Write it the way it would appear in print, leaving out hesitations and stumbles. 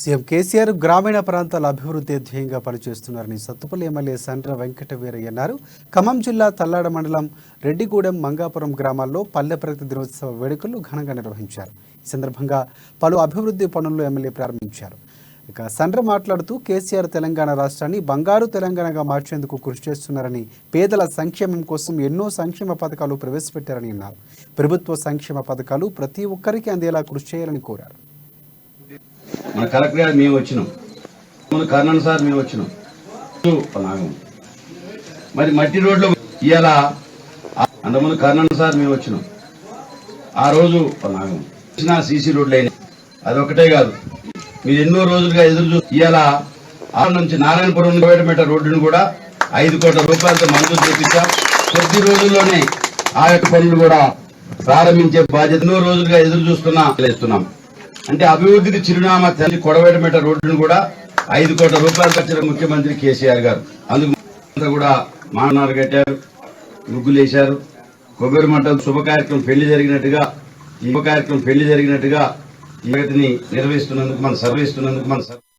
CM KCR గ్రామీణ ప్రాంతాల అభివృద్ధి ధ్యేయంగా పనిచేస్తున్నారని సత్తుపల్లి ఎమ్మెల్యే సండ్ర వెంకటవీరయ్య అన్నారు. ఖమ్మం జిల్లా తల్లాడ మండలం రెడ్డిగూడెం మంగాపురం గ్రామాల్లో పల్లె ప్రగతి దినోత్సవ వేడుకలు ఘనంగా నిర్వహించారు. ఈ సందర్భంగా పలు అభివృద్ధి పనులను ఎమ్మెల్యే ప్రారంభించారు. ఇక సండ్ర మాట్లాడుతూ కేసీఆర్ తెలంగాణ రాష్ట్రాన్ని బంగారు తెలంగాణగా మార్చేందుకు కృషి చేస్తున్నారని, పేదల సంక్షేమం కోసం ఎన్నో సంక్షేమ పథకాలు ప్రవేశపెట్టారని అన్నారు. ప్రభుత్వ సంక్షేమ పథకాలు ప్రతి ఒక్కరికి అందేలా కృషి చేయాలని కోరారు. మన కలెక్టర్ గారు మేము వచ్చినాం, మన కర్ణన్ సార్ మేము వచ్చినాం. మరి మట్టి రోడ్లు ఇవాళ అంతకుముందు కర్ణన్ సార్ మేము వచ్చినాం. ఆ రోజు సీసీ రోడ్లు అయినాయి. అదొకటే కాదు, మీరు ఎన్నో రోజులుగా ఎదురు చూసి ఇవాళ ఆ నుంచి నారాయణపురం మీటర్ రోడ్డును కూడా 5 కోట్ల రూపాయలతో మంజూరు చేపించాం. కొద్ది రోజుల్లోనే ఆ యొక్క పనులు కూడా ప్రారంభించే బాధ్యత ఎన్నో రోజులుగా ఎదురు చూస్తున్నాం. అంటే అభివృద్ధికి చిరునామా తల్లి కొడవేటమేట రోడ్డును కూడా 5 కోట్ల రూపాయలు ఖర్చు ముఖ్యమంత్రి కేసీఆర్ గారు. అందుకు కూడా మానవారు కట్టారు, ముగ్గులు వేశారు. కొబ్బరి మంటలు శుభ కార్యక్రమం పెళ్లి జరిగినట్టుగా ఈ ప్రగతిని నిర్వహిస్తున్నందుకు మన